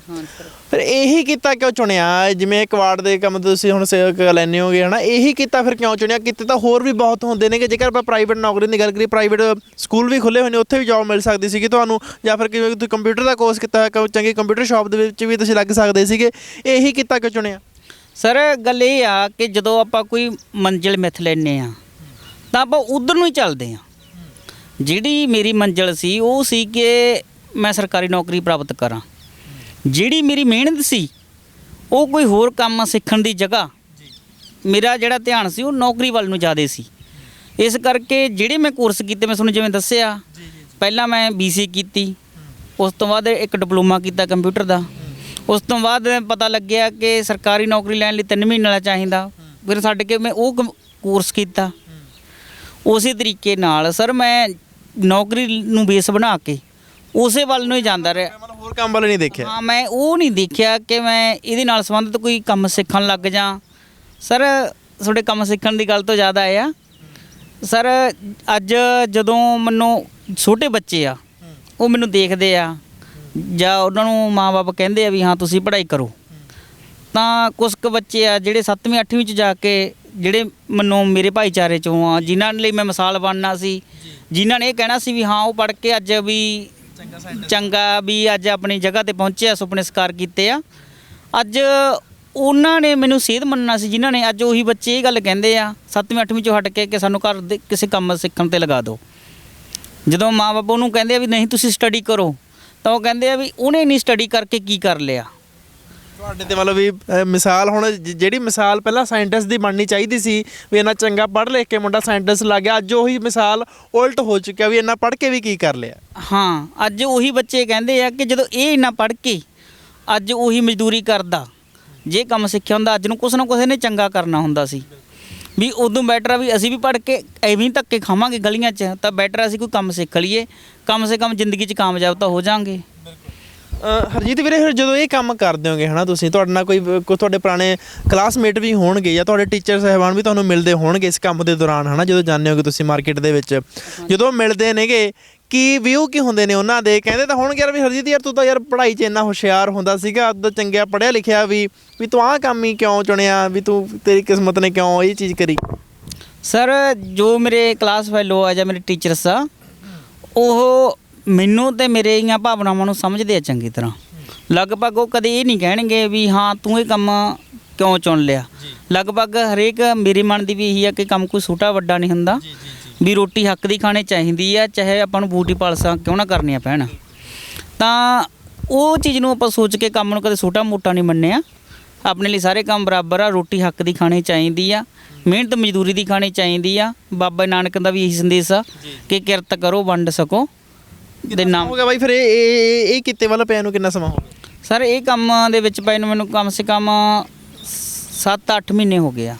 ਫਿਰ ਇਹੀ ਕੀਤਾ ਕਿਉਂ ਚੁਣਿਆ? ਜਿਵੇਂ ਕਵਾੜ ਦੇ ਕੰਮ ਤੁਸੀਂ ਹੁਣ ਲੈਂਦੇ ਹੋਗੇ, ਹੈ ਨਾ? ਇਹੀ ਕੀਤਾ ਫਿਰ ਕਿਉਂ ਚੁਣਿਆ? ਕਿਤੇ ਤਾਂ ਹੋਰ ਵੀ ਬਹੁਤ ਹੁੰਦੇ ਨੇ ਕਿ ਜੇਕਰ ਆਪਾਂ ਪ੍ਰਾਈਵੇਟ ਨੌਕਰੀ ਦੀ ਗੱਲ ਕਰੀਏ, ਪ੍ਰਾਈਵੇਟ ਸਕੂਲ ਵੀ ਖੁੱਲ੍ਹੇ ਹੋਏ ਨੇ, ਉੱਥੇ ਵੀ ਜੋਬ ਮਿਲ ਸਕਦੀ ਸੀਗੀ ਤੁਹਾਨੂੰ, ਜਾਂ ਫਿਰ ਕਿਵੇਂ ਤੁਸੀਂ ਕੰਪਿਊਟਰ ਦਾ ਕੋਰਸ ਕੀਤਾ ਹੋਇਆ, ਚੰਗੀ ਕੰਪਿਊਟਰ ਸ਼ਾਪ ਦੇ ਵਿੱਚ ਵੀ ਤੁਸੀਂ ਲੱਗ ਸਕਦੇ ਸੀਗੇ। ਇਹੀ ਕੀਤਾ ਕਿਉਂ ਚੁਣਿਆ? ਸਰ ਗੱਲ ਇਹ ਆ ਕਿ ਜਦੋਂ ਆਪਾਂ ਕੋਈ ਮੰਜ਼ਿਲ ਮਿੱਥ ਲੈਂਦੇ ਆ ਤਾਂ ਆਪਾਂ ਉਧਰ ਨੂੰ ਹੀ ਚੱਲਦੇ ਹਾਂ। ਜਿਹੜੀ ਮੇਰੀ ਮੰਜ਼ਿਲ ਸੀ ਉਹ ਸੀ ਕਿ ਮੈਂ ਸਰਕਾਰੀ ਨੌਕਰੀ ਪ੍ਰਾਪਤ ਕਰਾਂ। ਜਿਹੜੀ ਮੇਰੀ ਮਿਹਨਤ ਸੀ ਉਹ ਕੋਈ ਹੋਰ ਕੰਮ ਸਿੱਖਣ ਦੀ ਜਗ੍ਹਾ ਮੇਰਾ ਜਿਹੜਾ ਧਿਆਨ ਸੀ ਉਹ ਨੌਕਰੀ ਵੱਲ ਨੂੰ ਜ਼ਿਆਦਾ ਸੀ। ਇਸ ਕਰਕੇ ਜਿਹੜੇ ਮੈਂ ਕੋਰਸ ਕੀਤੇ, ਮੈਂ ਤੁਹਾਨੂੰ ਜਿਵੇਂ ਦੱਸਿਆ, ਪਹਿਲਾਂ ਮੈਂ BCA ਕੀਤੀ, ਉਸ ਤੋਂ ਬਾਅਦ ਇੱਕ ਡਿਪਲੋਮਾ ਕੀਤਾ ਕੰਪਿਊਟਰ ਦਾ। ਉਸ ਤੋਂ ਬਾਅਦ ਪਤਾ ਲੱਗਿਆ ਕਿ ਸਰਕਾਰੀ ਨੌਕਰੀ ਲੈਣ ਲਈ 3 ਮਹੀਨੇ ਵਾਲਾ ਚਾਹੀਦਾ, ਫਿਰ ਛੱਡ ਕੇ ਮੈਂ ਉਹ ਕੋਰਸ ਕੀਤਾ। ਉਸੇ ਤਰੀਕੇ ਨਾਲ ਸਰ ਮੈਂ ਨੌਕਰੀ ਨੂੰ ਬੇਸ ਬਣਾ ਕੇ ਉਸੇ ਵੱਲ ਨੂੰ ਹੀ ਜਾਂਦਾ ਰਿਹਾ, ਹੋਰ ਕੰਮ ਵੱਲ ਨਹੀਂ ਦੇਖਿਆ। ਹਾਂ, ਮੈਂ ਉਹ ਨਹੀਂ ਦੇਖਿਆ ਕਿ ਮੈਂ ਇਹਦੇ ਨਾਲ ਸੰਬੰਧਿਤ ਕੋਈ ਕੰਮ ਸਿੱਖਣ ਲੱਗ ਜਾ। ਸਰ ਤੁਹਾਡੇ ਕੰਮ ਸਿੱਖਣ ਦੀ ਗੱਲ ਤੋਂ ਜ਼ਿਆਦਾ ਆਇਆ ਸਰ, ਅੱਜ ਜਦੋਂ ਮੈਨੂੰ ਛੋਟੇ ਬੱਚੇ ਆ ਉਹ ਮੈਨੂੰ ਦੇਖਦੇ ਆ ਜਾਂ ਉਹਨਾਂ ਨੂੰ ਮਾਂ-ਬਾਪ ਕਹਿੰਦੇ ਆ ਵੀ ਹਾਂ ਤੁਸੀਂ ਪੜ੍ਹਾਈ ਕਰੋ, ਤਾਂ ਕੁਛ ਕੁ ਬੱਚੇ ਆ ਜਿਹੜੇ 7ਵੀਂ 8ਵੀਂ 'ਚ ਜਾ ਕੇ ਜਿਹੜੇ ਮੈਨੂੰ ਮੇਰੇ ਭਾਈਚਾਰੇ 'ਚੋਂ ਆ, ਜਿਨ੍ਹਾਂ ਲਈ ਮੈਂ ਮਿਸਾਲ ਬਣਨਾ ਸੀ, ਜਿਨ੍ਹਾਂ ਨੇ ਇਹ ਕਹਿਣਾ ਸੀ ਵੀ ਹਾਂ ਉਹ ਪੜ੍ਹ ਕੇ ਅੱਜ ਵੀ ਚੰਗਾ ਵੀ ਅੱਜ ਆਪਣੀ ਜਗ੍ਹਾ ਤੇ ਪਹੁੰਚਿਆ, ਸੁਪਨੇ ਸਾਕਾਰ ਕੀਤੇ ਆ, ਅੱਜ ਉਹਨਾਂ ਨੇ ਮੈਨੂੰ ਸੇਧ ਮੰਨਣਾ ਸੀ, ਜਿਨ੍ਹਾਂ ਨੇ ਅੱਜ ਉਹੀ ਬੱਚੇ ਇਹ ਗੱਲ ਕਹਿੰਦੇ ਆ 7ਵੀਂ 8ਵੀਂ 'ਚੋਂ ਹਟ ਕੇ ਕਿ ਸਾਨੂੰ ਘਰ ਦੇ ਕਿਸੇ ਕੰਮ ਸਿੱਖਣ ਤੇ ਲਗਾ ਦਿਓ। ਜਦੋਂ ਮਾਂ-ਬਾਪ ਉਹਨੂੰ ਕਹਿੰਦੇ ਆ ਵੀ ਨਹੀਂ ਤੁਸੀਂ ਸਟੱਡੀ ਕਰੋ, ਤਾਂ ਉਹ ਕਹਿੰਦੇ ਆ ਵੀ ਉਹਨੇ ਨਹੀਂ ਸਟੱਡੀ ਕਰਕੇ ਕੀ ਕਰ ਲਿਆ। ਤੁਹਾਡੇ ਤੇ ਮਤਲਬ ਵੀ ਮਿਸਾਲ ਹੁਣ ਜਿਹੜੀ ਮਿਸਾਲ ਪਹਿਲਾਂ ਸਾਇੰਟਿਸਟ ਦੀ ਬਣਨੀ ਚਾਹੀਦੀ ਸੀ ਵੀ ਇੰਨਾ ਚੰਗਾ ਪੜ੍ਹ ਲਿਖ ਕੇ ਮੁੰਡਾ ਸਾਇੰਟਿਸਟ ਲੱਗ ਗਿਆ, ਅੱਜ ਉਹੀ ਮਿਸਾਲ ਉਲਟ ਹੋ ਚੁੱਕਿਆ ਵੀ ਇੰਨਾ ਪੜ੍ਹ ਕੇ ਵੀ ਕੀ ਕਰ ਲਿਆ। ਹਾਂ, ਅੱਜ ਉਹੀ ਬੱਚੇ ਕਹਿੰਦੇ ਆ ਕਿ ਜਦੋਂ ਇਹ ਇੰਨਾ ਪੜ੍ਹ ਕੇ ਅੱਜ ਉਹੀ ਮਜ਼ਦੂਰੀ ਕਰਦਾ, ਜੇ ਕੰਮ ਸਿੱਖਿਆ ਹੁੰਦਾ ਅੱਜ ਨੂੰ ਕੁਛ ਨਾ ਕੁਛ ਇਹਨੇ ਚੰਗਾ ਕਰਨਾ ਹੁੰਦਾ ਸੀ, ਵੀ ਉਦੋਂ ਬੈਟਰ ਆ ਵੀ ਅਸੀਂ ਵੀ ਪੜ੍ਹ ਕੇ ਐਵੇਂ ਧੱਕੇ ਖਾਵਾਂਗੇ ਗਲੀਆਂ 'ਚ, ਤਾਂ ਬੈਟਰ ਅਸੀਂ ਕੋਈ ਕੰਮ ਸਿੱਖ ਲਈਏ, ਕਮ ਸੇ ਕਮ ਜ਼ਿੰਦਗੀ 'ਚ ਕਾਮਯਾਬ ਤਾਂ ਹੋ ਜਾਵਾਂਗੇ। ਹਰਜੀਤ ਵੀਰੇ, ਫਿਰ ਜਦੋਂ ਇਹ ਕੰਮ ਕਰਦੇ ਹੋਗੇ ਹਨਾ ਤੁਸੀਂ, ਤੁਹਾਡੇ ਨਾਲ ਕੋਈ ਤੁਹਾਡੇ ਪੁਰਾਣੇ ਕਲਾਸਮੇਟ ਵੀ ਹੋਣਗੇ ਜਾਂ ਤੁਹਾਡੇ ਟੀਚਰ ਸਾਹਿਬਾਨ ਵੀ ਤੁਹਾਨੂੰ ਮਿਲਦੇ ਹੋਣਗੇ ਇਸ ਕੰਮ ਦੇ ਦੌਰਾਨ ਹਨਾ, ਜਦੋਂ ਜਾਂਦੇ ਹੋਗੇ ਤੁਸੀਂ ਮਾਰਕੀਟ ਦੇ ਵਿੱਚ, ਜਦੋਂ ਮਿਲਦੇ ਨੇਗੇ ਕੀ ਵਿਊ ਕੀ ਹੁੰਦੇ ਨੇ ਉਹਨਾਂ ਦੇ? ਕਹਿੰਦੇ ਤਾਂ ਹੋਣਗੇ ਯਾਰ ਵੀ ਹਰਜੀਤ ਯਾਰ ਤੂੰ ਤਾਂ ਯਾਰ ਪੜ੍ਹਾਈ 'ਚ ਇੰਨਾ ਹੁਸ਼ਿਆਰ ਹੁੰਦਾ ਸੀਗਾ, ਉਦੋਂ ਚੰਗਿਆ ਪੜ੍ਹਿਆ ਲਿਖਿਆ ਵੀ ਤੂੰ ਆਹ ਕੰਮ ਹੀ ਕਿਉਂ ਚੁਣਿਆ, ਵੀ ਤੂੰ ਤੇਰੀ ਕਿਸਮਤ ਨੇ ਕਿਉਂ ਇਹ ਚੀਜ਼ ਕਰੀ? ਸਰ, ਜੋ ਮੇਰੇ ਕਲਾਸ ਫੈਲੋ ਆ ਜਾਂ ਮੇਰੇ ਟੀਚਰਸ ਆ, ਉਹ ਮੈਨੂੰ ਤੇ ਮੇਰੀਆਂ ਭਾਵਨਾਵਾਂ ਨੂੰ ਸਮਝਦੇ ਆ ਚੰਗੀ ਤਰ੍ਹਾਂ। ਲਗਭਗ ਉਹ ਕਦੇ ਇਹ ਨਹੀਂ ਕਹਿਣਗੇ ਵੀ ਹਾਂ ਤੂੰ ਇਹ ਕੰਮ ਕਿਉਂ ਚੁਣ ਲਿਆ। ਲਗਭਗ ਹਰੇਕ ਮੇਰੇ ਮਨ ਦੀ ਵੀ ਇਹੀ ਆ ਕਿ ਕੰਮ ਕੋਈ ਛੋਟਾ ਵੱਡਾ ਨਹੀਂ ਹੁੰਦਾ, ਵੀ ਰੋਟੀ ਹੱਕ ਦੀ ਖਾਣੀ ਚਾਹੀਦੀ ਆ, ਚਾਹੇ ਆਪਾਂ ਨੂੰ ਬੂਟੀ ਪਾਲਸਾਂ ਕਿਉਂ ਨਾ ਕਰਨੀਆਂ ਪੈਣ। ਤਾਂ ਉਹ ਚੀਜ਼ ਨੂੰ ਆਪਾਂ ਸੋਚ ਕੇ ਕੰਮ ਨੂੰ ਕਦੇ ਛੋਟਾ ਮੋਟਾ ਨਹੀਂ ਮੰਨਿਆ। ਆਪਣੇ ਲਈ ਸਾਰੇ ਕੰਮ ਬਰਾਬਰ ਆ, ਰੋਟੀ ਹੱਕ ਦੀ ਖਾਣੀ ਚਾਹੀਦੀ ਆ, ਮਿਹਨਤ ਮਜ਼ਦੂਰੀ ਦੀ ਖਾਣੀ ਚਾਹੀਦੀ ਆ। ਬਾਬਾ ਨਾਨਕ ਦਾ ਵੀ ਇਹੀ ਸੰਦੇਸ਼ ਆ ਕਿ ਕਿਰਤ ਕਰੋ ਵੰਡ ਸਕੋ ਦੇ ਨਾਮ। ਹੋ ਗਿਆ ਬਾਈ ਫਿਰ ਇਹ ਕਿੱਤੇ ਵੱਲ ਪਿਆ ਨੂੰ ਕਿੰਨਾ ਸਮਾਂ ਹੋ ਗਿਆ? ਸਰ, ਇਹ ਕੰਮ ਦੇ ਵਿੱਚ ਪਏ ਨੂੰ ਮੈਨੂੰ ਕਮ ਸੇ ਕਮ 7-8 ਮਹੀਨੇ ਹੋ ਗਏ ਆ।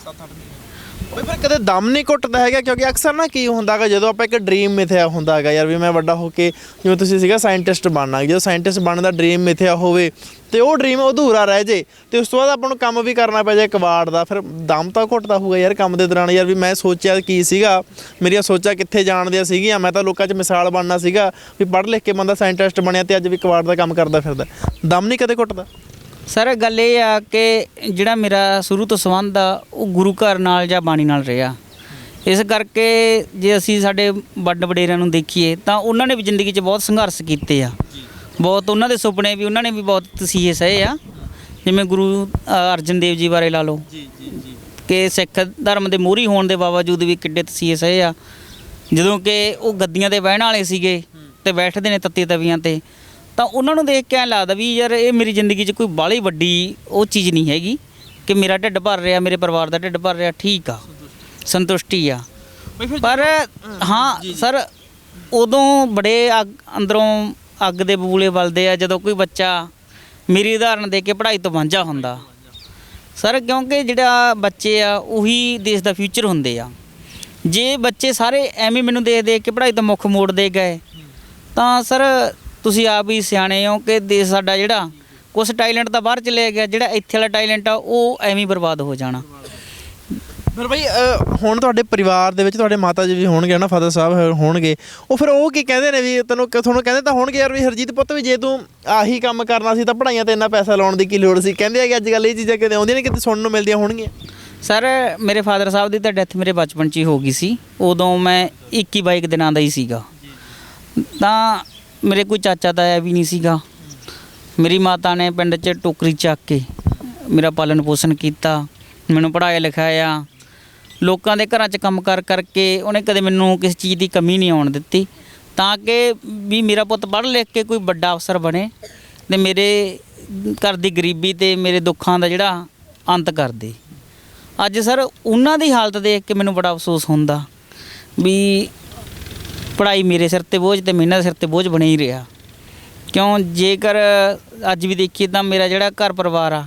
ਬਈ ਫਿਰ ਕਦੇ ਦਮ ਨਹੀਂ ਘੁੱਟਦਾ ਹੈਗਾ? ਕਿਉਂਕਿ ਅਕਸਰ ਨਾ ਕੀ ਹੁੰਦਾ ਹੈਗਾ, ਜਦੋਂ ਆਪਾਂ ਇੱਕ ਡ੍ਰੀਮ ਮਿਥਿਆ ਹੁੰਦਾ ਹੈਗਾ ਯਾਰ ਵੀ ਮੈਂ ਵੱਡਾ ਹੋ ਕੇ, ਜਿਵੇਂ ਤੁਸੀਂ ਸੀਗਾ ਸਾਇੰਟਿਸਟ ਬਣਨਾ, ਜਦੋਂ ਸਾਇੰਟਿਸਟ ਬਣਨ ਦਾ ਡ੍ਰੀਮ ਮਿਥਿਆ ਹੋਵੇ ਤੇ ਉਹ ਡ੍ਰੀਮ ਅਧੂਰਾ ਰਹਿ ਜੇ ਤੇ ਉਸ ਤੋਂ ਬਾਅਦ ਆਪਾਂ ਨੂੰ ਕੰਮ ਵੀ ਕਰਨਾ ਪੈ ਜਾਏ ਕਵਾੜ ਦਾ, ਫਿਰ ਦਮ ਤਾਂ ਘੁੱਟਦਾ ਹੋਊਗਾ ਯਾਰ ਕੰਮ ਦੇ ਦੌਰਾਨ, ਯਾਰ ਵੀ ਮੈਂ ਸੋਚਿਆ ਕੀ ਸੀਗਾ, ਮੇਰੀਆਂ ਸੋਚਾਂ ਕਿੱਥੇ ਜਾਣਦੀਆਂ ਸੀਗੀਆਂ, ਮੈਂ ਤਾਂ ਲੋਕਾਂ 'ਚ ਮਿਸਾਲ ਬਣਨਾ ਸੀਗਾ ਵੀ ਪੜ੍ਹ ਲਿਖ ਕੇ ਬੰਦਾ ਸਾਇੰਟਿਸਟ ਬਣਿਆ ਤੇ ਅੱਜ ਵੀ ਕਵਾੜ ਦਾ ਕੰਮ ਕਰਦਾ ਫਿਰਦਾ, ਦਮ ਨਹੀਂ ਕਦੇ ਘੁੱਟਦਾ? ਸਰ, ਗੱਲ ਇਹ ਆ ਕਿ ਜਿਹੜਾ ਮੇਰਾ ਸ਼ੁਰੂ ਤੋਂ ਸੰਬੰਧ ਆ ਉਹ ਗੁਰੂ ਘਰ ਨਾਲ ਜਾਂ ਬਾਣੀ ਨਾਲ ਰਿਹਾ। ਇਸ ਕਰਕੇ ਜੇ ਅਸੀਂ ਸਾਡੇ ਵੱਡ ਵਡੇਰਿਆਂ ਨੂੰ ਦੇਖੀਏ ਤਾਂ ਉਹਨਾਂ ਨੇ ਵੀ ਜ਼ਿੰਦਗੀ 'ਚ ਬਹੁਤ ਸੰਘਰਸ਼ ਕੀਤੇ ਆ, ਬਹੁਤ ਉਹਨਾਂ ਦੇ ਸੁਪਨੇ ਵੀ ਉਹਨਾਂ ਨੇ ਵੀ ਬਹੁਤ ਤਸੀਹੇ ਸਹੇ ਆ। ਜਿਵੇਂ ਗੁਰੂ ਅਰਜਨ ਦੇਵ ਜੀ ਬਾਰੇ ਲਾ ਲਓ ਕਿ ਸਿੱਖ ਧਰਮ ਦੇ ਮੋਹਰੀ ਹੋਣ ਦੇ ਬਾਵਜੂਦ ਵੀ ਕਿੱਡੇ ਤਸੀਹੇ ਸਹੇ ਆ, ਜਦੋਂ ਕਿ ਉਹ ਗੱਦੀਆਂ 'ਤੇ ਬਹਿਣ ਵਾਲੇ ਸੀਗੇ ਤੇ ਬੈਠਦੇ ਨੇ ਤੱਤੀ ਤਵੀਆਂ 'ਤੇ, ਤਾਂ ਉਹਨਾਂ ਨੂੰ ਦੇਖ ਕੇ ਐਂ ਲੱਗਦਾ ਵੀ ਯਾਰ ਇਹ ਮੇਰੀ ਜ਼ਿੰਦਗੀ 'ਚ ਕੋਈ ਬਾਹਲੀ ਵੱਡੀ ਉਹ ਚੀਜ਼ ਨਹੀਂ ਹੈਗੀ ਕਿ ਮੇਰਾ ਢਿੱਡ ਭਰ ਰਿਹਾ, ਮੇਰੇ ਪਰਿਵਾਰ ਦਾ ਢਿੱਡ ਭਰ ਰਿਹਾ, ਠੀਕ ਆ, ਸੰਤੁਸ਼ਟੀ ਆ। ਪਰ ਹਾਂ ਸਰ, ਉਦੋਂ ਬੜੇ ਅੰਦਰੋਂ ਅੱਗ ਦੇ ਬਬੂਲੇ ਬਲਦੇ ਆ ਜਦੋਂ ਕੋਈ ਬੱਚਾ ਮੇਰੀ ਉਦਾਹਰਨ ਦੇ ਕੇ ਪੜ੍ਹਾਈ ਤੋਂ ਵਾਂਝਾ ਹੁੰਦਾ ਸਰ, ਕਿਉਂਕਿ ਜਿਹੜਾ ਬੱਚੇ ਆ ਉਹੀ ਦੇਸ਼ ਦਾ ਫਿਊਚਰ ਹੁੰਦੇ ਆ। ਜੇ ਬੱਚੇ ਸਾਰੇ ਐਵੇਂ ਮੈਨੂੰ ਦੇਖ ਕੇ ਪੜ੍ਹਾਈ ਤੋਂ ਮੁੱਖ ਮੋੜਦੇ ਗਏ ਤਾਂ ਸਰ ਤੁਸੀਂ ਆਪ ਹੀ ਸਿਆਣੇ ਹੋ ਕਿ ਦੇਸ਼ ਸਾਡਾ ਜਿਹੜਾ ਕੁਛ ਟੈਲੈਂਟ ਤਾਂ ਬਾਹਰ ਚਲੇ ਗਿਆ, ਜਿਹੜਾ ਇੱਥੇ ਵਾਲਾ ਟੈਲੈਂਟ ਆ ਉਹ ਐਵੇਂ ਬਰਬਾਦ ਹੋ ਜਾਣਾ। ਫਿਰ ਬਾਈ ਹੁਣ ਤੁਹਾਡੇ ਪਰਿਵਾਰ ਦੇ ਵਿੱਚ ਤੁਹਾਡੇ ਮਾਤਾ ਜੀ ਵੀ ਹੋਣਗੇ ਨਾ, ਫਾਦਰ ਸਾਹਿਬ ਹੋਣਗੇ, ਉਹ ਫਿਰ ਉਹ ਕੀ ਕਹਿੰਦੇ ਨੇ ਵੀ ਤੁਹਾਨੂੰ ਕਹਿੰਦੇ ਤਾਂ ਹੋਣਗੇ ਯਾਰ ਵੀ ਹਰਜੀਤ ਪੁੱਤ ਵੀ ਜੇ ਤੂੰ ਆਹੀ ਕੰਮ ਕਰਨਾ ਸੀ ਤਾਂ ਪੜ੍ਹਾਈਆਂ ਤੇ ਇੰਨਾ ਪੈਸਾ ਲਾਉਣ ਦੀ ਕੀ ਲੋੜ ਸੀ? ਕਹਿੰਦੇ ਆ ਕਿ ਅੱਜ ਕੱਲ੍ਹ ਇਹ ਚੀਜ਼ਾਂ ਕਿਤੇ ਆਉਂਦੀਆਂ ਨੇ, ਕਿਤੇ ਸੁਣਨ ਨੂੰ ਮਿਲਦੀਆਂ ਹੋਣਗੀਆਂ? ਸਰ, ਮੇਰੇ ਫਾਦਰ ਸਾਹਿਬ ਦੀ ਤਾਂ ਡੈਥ ਮੇਰੇ ਬਚਪਨ 'ਚ ਹੀ ਹੋ ਗਈ ਸੀ, ਉਦੋਂ ਮੈਂ 21-22 ਦਿਨਾਂ ਦਾ ਹੀ ਸੀਗਾ, ਤਾਂ ਮੇਰੇ ਕੋਈ ਚਾਚਾ ਤਾਇਆ ਵੀ ਨਹੀਂ ਸੀਗਾ। ਮੇਰੀ ਮਾਤਾ ਨੇ ਪਿੰਡ 'ਚ ਟੋਕਰੀ ਚੱਕ ਕੇ ਮੇਰਾ ਪਾਲਣ ਪੋਸ਼ਣ ਕੀਤਾ, ਮੈਨੂੰ ਪੜ੍ਹਾਇਆ ਲਿਖਾਇਆ, ਲੋਕਾਂ ਦੇ ਘਰਾਂ 'ਚ ਕੰਮ ਕਰਕੇ ਉਹਨੇ ਕਦੇ ਮੈਨੂੰ ਕਿਸੇ ਚੀਜ਼ ਦੀ ਕਮੀ ਨਹੀਂ ਆਉਣ ਦਿੱਤੀ, ਤਾਂ ਕਿ ਵੀ ਮੇਰਾ ਪੁੱਤ ਪੜ੍ਹ ਲਿਖ ਕੇ ਕੋਈ ਵੱਡਾ ਅਫਸਰ ਬਣੇ ਅਤੇ ਮੇਰੇ ਘਰ ਦੀ ਗਰੀਬੀ ਅਤੇ ਮੇਰੇ ਦੁੱਖਾਂ ਦਾ ਜਿਹੜਾ ਅੰਤ ਕਰ ਦੇ। ਅੱਜ ਸਰ ਉਹਨਾਂ ਦੀ ਹਾਲਤ ਦੇਖ ਕੇ ਮੈਨੂੰ ਬੜਾ ਅਫਸੋਸ ਹੁੰਦਾ ਵੀ ਪੜ੍ਹਾਈ ਮੇਰੇ ਸਿਰ 'ਤੇ ਬੋਝ ਅਤੇ ਮਿਹਨਤ ਸਿਰ 'ਤੇ ਬੋਝ ਬਣੇ ਹੀ ਰਿਹਾ। ਕਿਉਂ, ਜੇਕਰ ਅੱਜ ਵੀ ਦੇਖੀਏ ਤਾਂ ਮੇਰਾ ਜਿਹੜਾ ਘਰ ਪਰਿਵਾਰ ਆ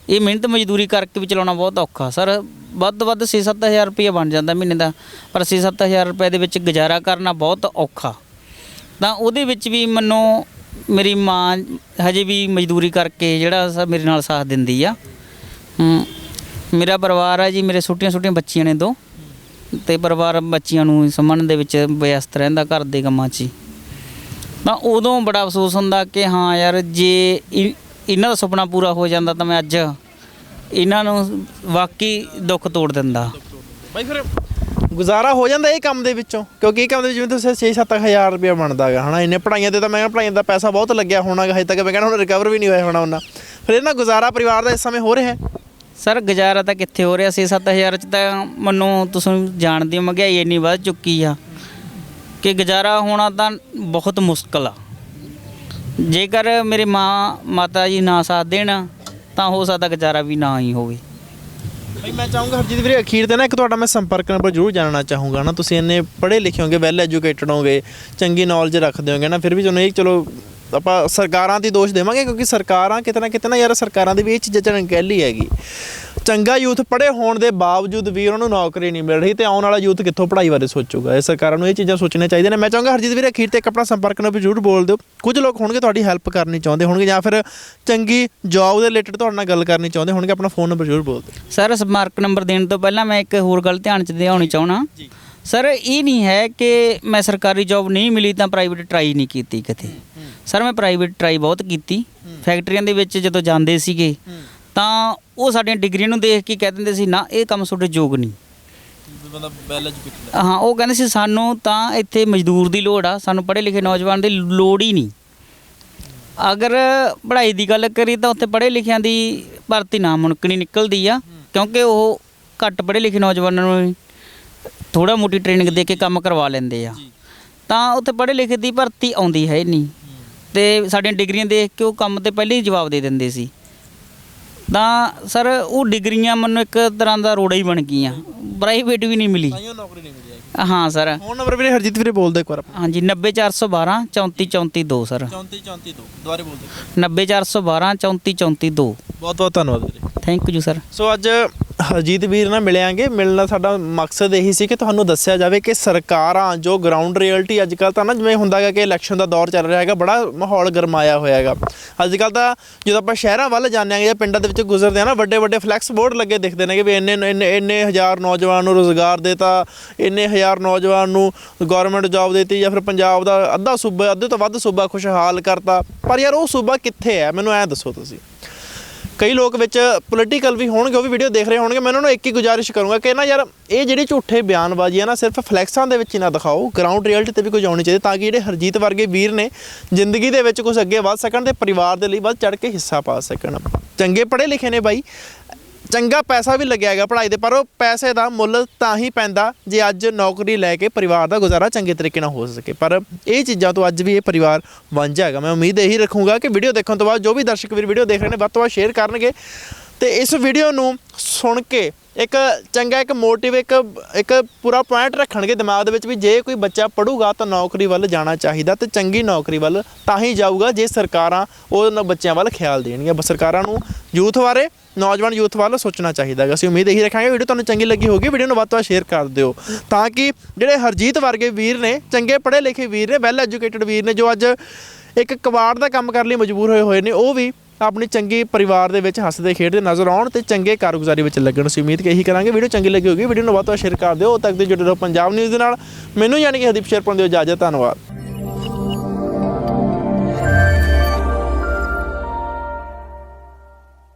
ਇਹ ਮਿਹਨਤ ਮਜ਼ਦੂਰੀ ਕਰਕੇ ਵੀ ਚਲਾਉਣਾ ਬਹੁਤ ਔਖਾ ਸਰ। ਵੱਧ ਤੋਂ ਵੱਧ 6-7 ਹਜ਼ਾਰ ਰੁਪਈਆ ਬਣ ਜਾਂਦਾ ਮਹੀਨੇ ਦਾ, ਪਰ 6-7 ਹਜ਼ਾਰ ਰੁਪਏ ਦੇ ਵਿੱਚ ਗੁਜ਼ਾਰਾ ਕਰਨਾ ਬਹੁਤ ਔਖਾ। ਤਾਂ ਉਹਦੇ ਵਿੱਚ ਵੀ ਮੈਨੂੰ ਮੇਰੀ ਮਾਂ ਹਜੇ ਵੀ ਮਜ਼ਦੂਰੀ ਕਰਕੇ ਜਿਹੜਾ ਮੇਰੇ ਨਾਲ ਸਾਥ ਦਿੰਦੀ ਆ। ਮੇਰਾ ਪਰਿਵਾਰ ਆ ਜੀ, ਮੇਰੇ ਛੋਟੀਆਂ ਬੱਚੀਆਂ ਨੇ 2, ਅਤੇ ਪਰਿਵਾਰ ਬੱਚੀਆਂ ਨੂੰ ਸੰਭਾਲਣ ਦੇ ਵਿੱਚ ਵਿਅਸਤ ਰਹਿੰਦਾ ਘਰ ਦੇ ਕੰਮਾਂ 'ਚ ਹੀ। ਤਾਂ ਉਦੋਂ ਬੜਾ ਅਫਸੋਸ ਹੁੰਦਾ ਕਿ ਹਾਂ ਯਾਰ ਜੇ ਇਹਨਾਂ ਦਾ ਸੁਪਨਾ ਪੂਰਾ ਹੋ ਜਾਂਦਾ ਤਾਂ ਮੈਂ ਅੱਜ ਇਹਨਾਂ ਨੂੰ ਵਾਕਈ ਦੁੱਖ ਤੋੜ ਦਿੰਦਾ। ਬਾਈ ਫਿਰ ਗੁਜ਼ਾਰਾ ਹੋ ਜਾਂਦਾ ਇਹ ਕੰਮ ਦੇ ਵਿੱਚੋਂ, ਕਿਉਂਕਿ ਇਹ ਕੰਮ ਦੇ ਵਿੱਚ ਜਿਵੇਂ ਤੁਸੀਂ 6-7 ਹਜ਼ਾਰ ਰੁਪਇਆ ਬਣਦਾ ਗਾ ਹੈ ਨਾ, ਇੰਨੇ ਪੜ੍ਹਾਈਆਂ 'ਤੇ ਤਾਂ ਮੈਂ ਕਹਿੰਦਾ ਪੜ੍ਹਾਈਆਂ ਦਾ ਪੈਸਾ ਬਹੁਤ ਲੱਗਿਆ ਹੋਣਾ ਗਾ, ਹਜੇ ਤੱਕ ਮੈਂ ਕਹਿੰਦਾ ਹੁਣ ਰਿਕਵਰ ਵੀ ਨਹੀਂ ਹੋਇਆ ਹੋਣਾ ਉਹਨਾਂ, ਫਿਰ ਇਹਨਾਂ ਗੁਜ਼ਾਰਾ ਪਰਿਵਾਰ ਦਾ ਇਸ ਸਮੇਂ ਹੋ ਰਿਹਾ? ਸਰ ਗੁਜ਼ਾਰਾ ਤਾਂ ਕਿੱਥੇ ਹੋ ਰਿਹਾ, 6-7 ਹਜ਼ਾਰ 'ਚ ਤਾਂ ਮੈਨੂੰ ਤੁਸੀਂ ਜਾਣਦੇ ਹੋ ਮਹਿੰਗਾਈ ਇੰਨੀ ਵੱਧ ਚੁੱਕੀ ਆ ਕਿ ਗੁਜ਼ਾਰਾ ਹੋਣਾ ਤਾਂ ਬਹੁਤ ਮੁਸ਼ਕਲ ਆ। ਜੇਕਰ ਮੇਰੇ ਮਾਤਾ ਜੀ ਨਾ ਸਾਥ ਦੇਣ ਤਾਂ ਹੋ ਸਕਦਾ ਗੁਜ਼ਾਰਾ ਵੀ ਨਾ ਹੀ ਹੋਵੇ। ਬਈ ਮੈਂ ਚਾਹੂੰਗਾ ਹਰਜੀਤ ਵੀਰੇ ਅਖੀਰ ਤੇ ਨਾ ਇੱਕ ਤੁਹਾਡਾ ਮੈਂ ਸੰਪਰਕ ਨੰਬਰ ਜ਼ਰੂਰ ਜਾਣਨਾ ਚਾਹੂੰਗਾ ਨਾ, ਤੁਸੀਂ ਇੰਨੇ ਪੜ੍ਹੇ ਲਿਖੇ ਹੋਗੇ, ਵੈਲ ਐਜੂਕੇਟਡ ਹੋਗੇ, ਚੰਗੀ ਨੌਲੇਜ ਰੱਖਦੇ ਹੋਗੇ ਨਾ, ਫਿਰ ਵੀ ਤੁਹਾਨੂੰ ਇਹ ਚਲੋ ਆਪਾਂ ਸਰਕਾਰਾਂ ਦੀ ਦੋਸ਼ ਦੇਵਾਂਗੇ ਕਿਉਂਕਿ ਸਰਕਾਰਾਂ ਕਿਤੇ ਨਾ ਯਾਰ ਸਰਕਾਰਾਂ ਦੀ ਵੀ ਇਹ ਚੀਜ਼ਾਂ 'ਚ ਅਣਗਹਿਲੀ ਹੈਗੀ। ਚੰਗਾ ਯੂਥ ਪੜ੍ਹੇ ਹੋਣ ਦੇ ਬਾਵਜੂਦ ਵੀ ਉਹਨਾਂ ਨੂੰ ਨੌਕਰੀ ਨਹੀਂ ਮਿਲ ਰਹੀ, ਤੇ ਆਉਣ ਵਾਲਾ ਯੂਥ ਕਿੱਥੋਂ ਪੜ੍ਹਾਈ ਬਾਰੇ ਸੋਚੂਗਾ? ਇਹ ਸਰਕਾਰਾਂ ਨੂੰ ਇਹ ਚੀਜ਼ਾਂ ਸੋਚਣੀਆਂ ਚਾਹੀਦੀਆਂ ਨੇ। ਮੈਂ ਚਾਹੂੰਗਾ ਹਰਜੀਤ ਵੀਰੇ ਅਖੀਰ ਤੇ ਇੱਕ ਆਪਣਾ ਸੰਪਰਕ ਨੰਬਰ ਜ਼ਰੂਰ ਬੋਲ ਦਿਓ, ਕੁਝ ਲੋਕ ਹੋਣਗੇ ਤੁਹਾਡੀ ਹੈਲਪ ਕਰਨੀ ਚਾਹੁੰਦੇ ਹੋਣਗੇ ਜਾਂ ਫਿਰ ਚੰਗੀ ਜੌਬ ਦੇ ਰਿਲੇਟਡ ਤੁਹਾਡੇ ਨਾਲ ਗੱਲ ਕਰਨੀ ਚਾਹੁੰਦੇ ਹੋਣਗੇ, ਆਪਣਾ ਫ਼ੋਨ ਨੰਬਰ ਜ਼ਰੂਰ ਬੋਲ ਦਿਓ। ਸਰ ਸੰਪਰਕ ਨੰਬਰ ਦੇਣ ਤੋਂ ਪਹਿਲਾਂ ਮੈਂ ਇੱਕ ਹੋਰ ਗੱਲ ਧਿਆਨ 'ਚ ਲਿਆਉਣੀ ਚਾਹੁੰਦਾ। ਸਰ ਇਹ ਨਹੀਂ ਹੈ ਕਿ ਮੈਂ ਸਰਕਾਰੀ ਜੌਬ ਨਹੀਂ ਮਿਲੀ ਤਾਂ ਪ੍ਰਾਈਵੇਟ ਟਰਾਈ ਨਹੀਂ ਕੀਤੀ ਕਿਤੇ। ਸਰ ਮੈਂ ਪ੍ਰਾਈਵੇਟ ਟਰਾਈ ਬਹੁਤ ਕੀਤੀ। ਫੈਕਟਰੀਆਂ ਦੇ ਵਿੱਚ ਜਦੋਂ ਜਾਂਦੇ ਸੀਗੇ ਤਾਂ ਉਹ ਸਾਡੀਆਂ ਡਿਗਰੀਆਂ ਨੂੰ ਦੇਖ ਕੇ ਕਹਿ ਦਿੰਦੇ ਸੀ ਨਾ ਇਹ ਕੰਮ ਤੁਹਾਡੇ ਯੋਗ ਨਹੀਂ। ਹਾਂ, ਉਹ ਕਹਿੰਦੇ ਸੀ ਸਾਨੂੰ ਤਾਂ ਇੱਥੇ ਮਜ਼ਦੂਰ ਦੀ ਲੋੜ ਆ, ਸਾਨੂੰ ਪੜ੍ਹੇ ਲਿਖੇ ਨੌਜਵਾਨ ਦੀ ਲੋੜ ਹੀ ਨਹੀਂ। ਅਗਰ ਪੜ੍ਹਾਈ ਦੀ ਗੱਲ ਕਰੀ ਤਾਂ ਉੱਥੇ ਪੜ੍ਹੇ ਲਿਖਿਆਂ ਦੀ ਭਰਤੀ ਨਾ ਮੁਮਕਿਨ ਨਿਕਲਦੀ ਆ, ਕਿਉਂਕਿ ਉਹ ਘੱਟ ਪੜ੍ਹੇ ਲਿਖੇ ਨੌਜਵਾਨਾਂ ਨੂੰ ਥੋੜ੍ਹਾ ਮੋਟੀ ਟ੍ਰੇਨਿੰਗ ਦੇ ਕੇ ਕੰਮ ਕਰਵਾ ਲੈਂਦੇ ਆ, ਤਾਂ ਉੱਥੇ ਪੜ੍ਹੇ ਲਿਖੇ ਦੀ ਭਰਤੀ ਆਉਂਦੀ ਹੈ ਨਹੀਂ। ਅਤੇ ਸਾਡੀਆਂ ਡਿਗਰੀਆਂ ਦੇਖ ਕੇ ਉਹ ਕੰਮ 'ਤੇ ਪਹਿਲੇ ਹੀ ਜਵਾਬ ਦੇ ਦਿੰਦੇ ਸੀ। ਤਾਂ ਸਰ ਉਹ ਡਿਗਰੀਆਂ ਮੈਨੂੰ ਇੱਕ ਤਰ੍ਹਾਂ ਦਾ ਰੋੜਾ ਹੀ ਬਣ ਗਈਆਂ, ਪ੍ਰਾਈਵੇਟ ਵੀ ਨਹੀਂ ਮਿਲੀ। ਹਾਂ ਸਰ। ਫੋਨ ਨੰਬਰ ਵੀਰੇ ਹਰਜੀਤ ਵੀਰੇ ਬੋਲ ਦਿਓ ਇੱਕ ਵਾਰ। ਹਾਂਜੀ 90412 3434 ਸਰ। 3434 ਦੁਬਾਰੇ ਬੋਲ ਦਿਓ। 90412 3434। ਬਹੁਤ ਬਹੁਤ ਧੰਨਵਾਦ ਵੀਰੇ। Thank you sir. ਸੋ ਅੱਜ ਹਰਜੀਤ ਵੀਰ ਨਾਲ ਮਿਲਿਆਂਗੇ। ਮਿਲਣਾ ਸਾਡਾ ਮਕਸਦ ਇਹੀ ਸੀ ਕਿ ਤੁਹਾਨੂੰ ਦੱਸਿਆ ਜਾਵੇ ਕਿ ਸਰਕਾਰਾਂ ਜੋ ਗਰਾਊਂਡ ਰਿਐਲਿਟੀ ਅੱਜ ਕੱਲ੍ਹ ਤਾਂ ਨਾ ਜਿਵੇਂ ਹੁੰਦਾ ਹੈਗਾ ਕਿ ਇਲੈਕਸ਼ਨ ਦਾ ਦੌਰ ਚੱਲ ਰਿਹਾ ਹੈਗਾ, ਬੜਾ ਮਾਹੌਲ ਗਰਮਾਇਆ ਹੋਇਆ ਹੈਗਾ ਅੱਜ ਕੱਲ੍ਹ ਤਾਂ। ਜਦੋਂ ਆਪਾਂ ਸ਼ਹਿਰਾਂ ਵੱਲ ਜਾਂਦੇ ਹਾਂ ਜਾਂ ਪਿੰਡਾਂ ਦੇ ਵਿੱਚ ਗੁਜ਼ਰਦੇ ਹਾਂ ਨਾ, ਵੱਡੇ ਵੱਡੇ ਫਲੈਕਸ ਬੋਰਡ ਲੱਗੇ ਦਿਖਦੇ ਨੇ ਕਿ ਵੀ ਇੰਨੇ ਹਜ਼ਾਰ ਨੌਜਵਾਨ ਨੂੰ ਰੁਜ਼ਗਾਰ ਦੇਤਾ, ਇੰਨੇ ਹਜ਼ਾਰ ਨੌਜਵਾਨ ਨੂੰ ਗੌਰਮੈਂਟ ਜੌਬ ਦੇਤੀ, ਜਾਂ ਫਿਰ ਪੰਜਾਬ ਦਾ ਅੱਧਾ ਸੂਬਾ, ਅੱਧੇ ਤੋਂ ਵੱਧ ਸੂਬਾ ਖੁਸ਼ਹਾਲ ਕਰਤਾ। ਪਰ ਯਾਰ ਉਹ ਸੂਬਾ ਕਿੱਥੇ ਹੈ ਮੈਨੂੰ ਐਂ ਦੱਸੋ ਤੁਸੀਂ। ਕਈ ਲੋਕ ਵਿੱਚ ਪੋਲੀਟੀਕਲ ਵੀ ਹੋਣਗੇ, ਉਹ ਵੀ ਵੀਡੀਓ ਦੇਖ ਰਹੇ ਹੋਣਗੇ। ਮੈਂ ਉਹਨਾਂ ਨੂੰ ਇੱਕ ਹੀ ਗੁਜ਼ਾਰਿਸ਼ ਕਰੂੰਗਾ ਕਿ ਨਾ ਯਾਰ ਇਹ ਜਿਹੜੀ ਝੂਠੇ ਬਿਆਨਬਾਜ਼ੀ ਹੈ ਨਾ ਸਿਰਫ ਫਲੈਕਸਾਂ ਦੇ ਵਿੱਚ ਹੀ ਨਾ ਦਿਖਾਓ, ਗਰਾਊਂਡ ਰਿਐਲਿਟੀ ਤੇ ਵੀ ਕੁਝ ਆਉਣੀ ਚਾਹੀਦੀ, ਤਾਂ ਕਿ ਜਿਹੜੇ ਹਰਜੀਤ ਵਰਗੇ ਵੀਰ ਨੇ ਜ਼ਿੰਦਗੀ ਦੇ ਵਿੱਚ ਕੁਝ ਅੱਗੇ ਵੱਧ ਸਕਣ ਤੇ ਪਰਿਵਾਰ ਦੇ ਲਈ ਵੱਧ ਚੜ੍ਹ ਕੇ ਹਿੱਸਾ ਪਾ ਸਕਣ। ਚੰਗੇ ਪੜ੍ਹੇ ਲਿਖੇ ਨੇ ਬਾਈ, ਚੰਗਾ ਪੈਸਾ ਵੀ ਲੱਗਿਆ ਹੈਗਾ ਪੜ੍ਹਾਈ ਦੇ, ਪਰ ਉਹ ਪੈਸੇ ਦਾ ਮੁੱਲ ਤਾਂ ਹੀ ਪੈਂਦਾ ਜੇ ਅੱਜ ਨੌਕਰੀ ਲੈ ਕੇ ਪਰਿਵਾਰ ਦਾ ਗੁਜ਼ਾਰਾ ਚੰਗੇ ਤਰੀਕੇ ਨਾਲ ਹੋ ਸਕੇ। ਪਰ ਇਹ ਚੀਜ਼ਾਂ ਤੋਂ ਅੱਜ ਵੀ ਇਹ ਪਰਿਵਾਰ ਵਾਂਝਾ ਹੈਗਾ। ਮੈਂ ਉਮੀਦ ਇਹੀ ਰੱਖੂੰਗਾ ਕਿ ਵੀਡੀਓ ਦੇਖਣ ਤੋਂ ਬਾਅਦ ਜੋ ਵੀ ਦਰਸ਼ਕ ਵੀਰ ਵੀਡੀਓ ਦੇਖ ਰਹੇ ਨੇ ਵੱਧ ਤੋਂ ਵੱਧ ਸ਼ੇਅਰ ਕਰਨਗੇ ਤੇ ਇਸ ਵੀਡੀਓ ਨੂੰ ਸੁਣ ਕੇ ਇੱਕ ਚੰਗਾ ਇੱਕ ਮੋਟਿਵ ਇੱਕ ਪੂਰਾ ਪੁਆਇੰਟ ਰੱਖਣਗੇ ਦਿਮਾਗ ਦੇ ਵਿੱਚ ਵੀ ਜੇ ਕੋਈ ਬੱਚਾ ਪੜ੍ਹੂਗਾ ਤਾਂ ਨੌਕਰੀ ਵੱਲ ਜਾਣਾ ਚਾਹੀਦਾ, ਤੇ ਚੰਗੀ ਨੌਕਰੀ ਵੱਲ ਤਾਂ ਹੀ ਜਾਊਗਾ ਜੇ ਸਰਕਾਰਾਂ ਉਹਨਾਂ ਬੱਚਿਆਂ ਵੱਲ ਖਿਆਲ ਦੇਣਗੀਆਂ। ਸਰਕਾਰਾਂ ਨੂੰ ਯੂਥ ਬਾਰੇ, ਨੌਜਵਾਨ ਯੂਥ ਵੱਲ ਸੋਚਣਾ ਚਾਹੀਦਾ ਹੈਗਾ। ਅਸੀਂ ਉਮੀਦ ਇਹੀ ਰੱਖਾਂਗੇ। ਵੀਡੀਓ ਤੁਹਾਨੂੰ ਚੰਗੀ ਲੱਗੀ ਹੋਊਗੀ, ਵੀਡੀਓ ਨੂੰ ਵੱਧ ਤੋਂ ਵੱਧ ਸ਼ੇਅਰ ਕਰ ਦਿਓ ਤਾਂ ਕਿ ਜਿਹੜੇ ਹਰਜੀਤ ਵਰਗੇ ਵੀਰ ਨੇ, ਚੰਗੇ ਪੜ੍ਹੇ ਲਿਖੇ ਵੀਰ ਨੇ, ਵੈਲ ਐਜੂਕੇਟਡ ਵੀਰ ਨੇ, ਜੋ ਅੱਜ ਇੱਕ ਕਬਾੜ ਦਾ ਕੰਮ ਕਰਨ ਲਈ ਮਜਬੂਰ ਹੋਏ ਨੇ, ਉਹ ਵੀ ਆਪਣੀ ਚੰਗੀ ਪਰਿਵਾਰ ਦੇ ਵਿੱਚ ਹੱਸਦੇ ਖੇਡਦੇ ਨਜ਼ਰ ਆਉਣ ਤੇ ਚੰਗੇ ਕਾਰਗੁਜ਼ਾਰੀ ਵਿੱਚ ਲੱਗਣ। ਅਸੀਂ ਉਮੀਦ ਕਿ ਇਹੀ ਕਰਾਂਗੇ। ਵੀਡੀਓ ਚੰਗੀ ਲੱਗੀ ਹੋਊਗੀ, ਵੀਡੀਓ ਨੂੰ ਵੱਧ ਤੋਂ ਵੱਧ ਸ਼ੇਅਰ ਕਰ ਦਿਓ। ਉਦੋਂ ਤੱਕ ਦੇ ਜੁੜੇ ਰਹੋ ਪੰਜਾਬ ਨਿਊਜ਼ ਦੇ ਨਾਲ। ਮੈਨੂੰ ਯਾਨੀ ਕਿ ਹਰਦੀਪ ਸ਼ੇਰਪੁਰ ਦਿਓ ਇਜਾਜ਼ਤ। ਧੰਨਵਾਦ।